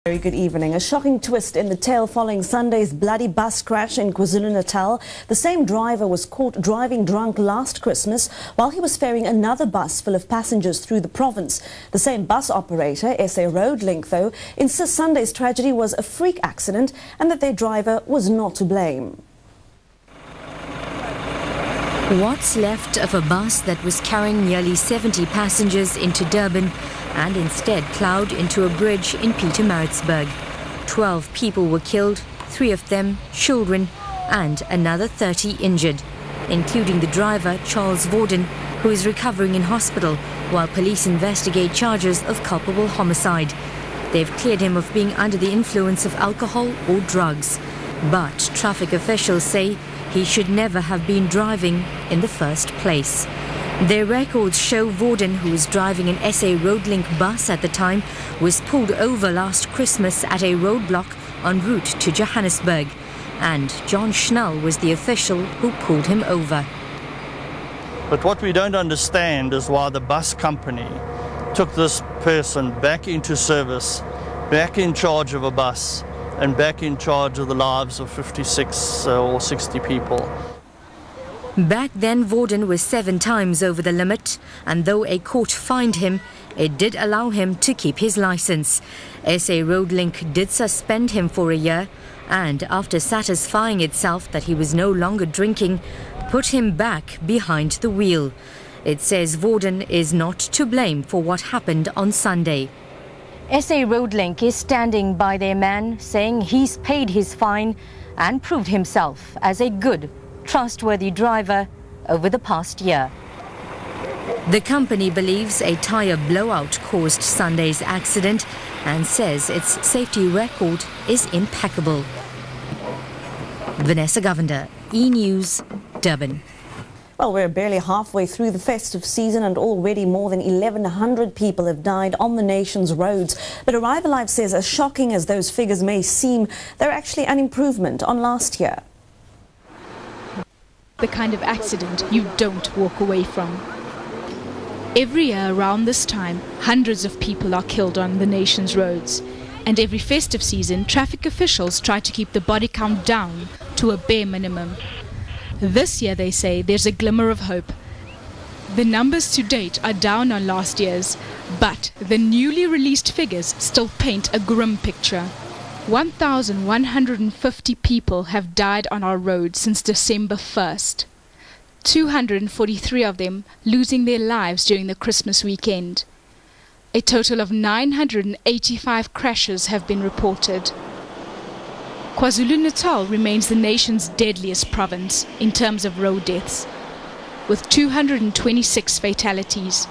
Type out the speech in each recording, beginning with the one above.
Very good evening. A shocking twist in the tale following Sunday's bloody bus crash in KwaZulu-Natal. The same driver was caught driving drunk last Christmas while he was ferrying another bus full of passengers through the province. The same bus operator, SA Roadlink, though, insists Sunday's tragedy was a freak accident and that their driver was not to blame. What's left of a bus that was carrying nearly 70 passengers into Durban and instead ploughed into a bridge in Pietermaritzburg. 12 people were killed, 3 of them children, and another 30 injured, including the driver, Charles Vorden, who is recovering in hospital while police investigate charges of culpable homicide. They've cleared him of being under the influence of alcohol or drugs, but traffic officials say he should never have been driving in the first place. Their records show Vorden, who was driving an SA Roadlink bus at the time, was pulled over last Christmas at a roadblock en route to Johannesburg. And John Schnell was the official who pulled him over. But what we don't understand is why the bus company took this person back into service, back in charge of a bus, and back in charge of the lives of 56 or 60 people. Back then, Vorden was 7 times over the limit, and though a court fined him, it did allow him to keep his license. SA Roadlink did suspend him for a year, and after satisfying itself that he was no longer drinking, put him back behind the wheel. It says Vorden is not to blame for what happened on Sunday. SA Roadlink is standing by their man, saying he's paid his fine and proved himself as a good, trustworthy driver over the past year. The company believes a tyre blowout caused Sunday's accident and says its safety record is impeccable. Vanessa Govender, E-News, Durban. Well, we're barely halfway through the festive season and already more than 1,100 people have died on the nation's roads. But Arrival Life says, as shocking as those figures may seem, they're actually an improvement on last year. The kind of accident you don't walk away from. Every year around this time, hundreds of people are killed on the nation's roads. And every festive season, traffic officials try to keep the body count down to a bare minimum. This year, they say, there's a glimmer of hope. The numbers to date are down on last year's, but the newly released figures still paint a grim picture. 1,150 people have died on our roads since December 1st. 243 of them losing their lives during the Christmas weekend. A total of 985 crashes have been reported. KwaZulu-Natal remains the nation's deadliest province in terms of road deaths, with 226 fatalities.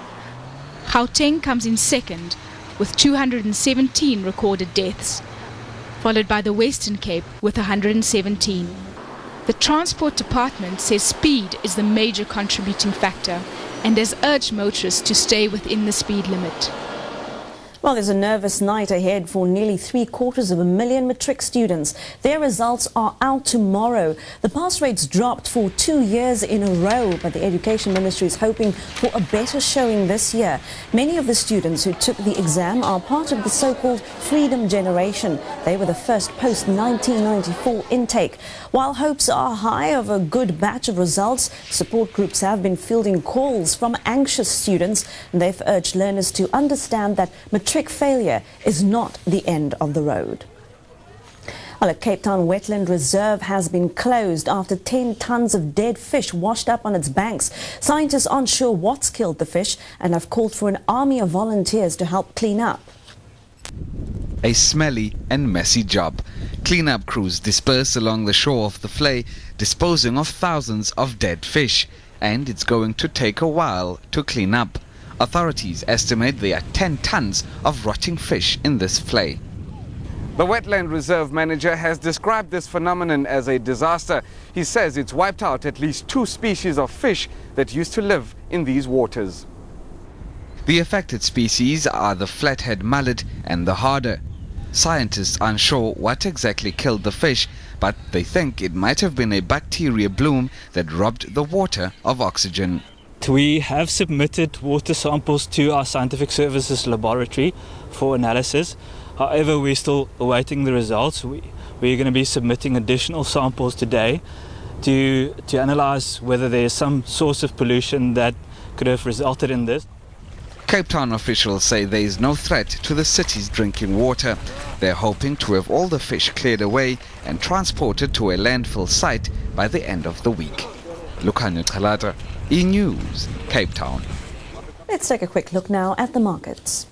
Gauteng comes in second, with 217 recorded deaths, followed by the Western Cape with 117. The Transport Department says speed is the major contributing factor and has urged motorists to stay within the speed limit. Well, there's a nervous night ahead for nearly 750,000 matric students. Their results are out tomorrow. The pass rates dropped for 2 years in a row, but the Education Ministry is hoping for a better showing this year. Many of the students who took the exam are part of the so-called Freedom Generation. They were the first post-1994 intake. While hopes are high of a good batch of results, support groups have been fielding calls from anxious students, and they've urged learners to understand that matric failure is not the end of the road. Well, a Cape Town wetland reserve has been closed after 10 tons of dead fish washed up on its banks. Scientists aren't sure what's killed the fish and have called for an army of volunteers to help clean up. A smelly and messy job. Cleanup crews disperse along the shore of the Vlei, disposing of thousands of dead fish, and it's going to take a while to clean up. Authorities estimate there are 10 tons of rotting fish in this Vlei. The Wetland Reserve manager has described this phenomenon as a disaster. He says it's wiped out at least 2 species of fish that used to live in these waters. The affected species are the flathead mullet and the harder. Scientists aren't sure what exactly killed the fish, but they think it might have been a bacteria bloom that robbed the water of oxygen. We have submitted water samples to our scientific services laboratory for analysis. However, we're still awaiting the results. We're going to be submitting additional samples today to analyse whether there's some source of pollution that could have resulted in this. Cape Town officials say there is no threat to the city's drinking water. They're hoping to have all the fish cleared away and transported to a landfill site by the end of the week. Lukhanyo Chalata, E-News, Cape Town. Let's take a quick look now at the markets.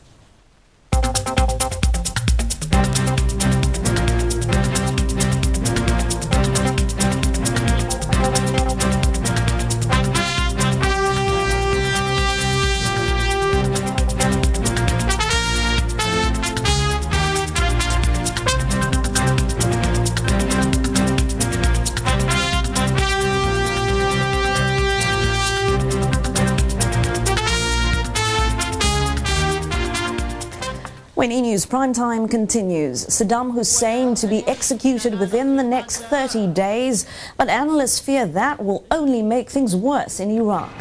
When E-News Primetime continues, Saddam Hussein to be executed within the next 30 days, but analysts fear that will only make things worse in Iraq.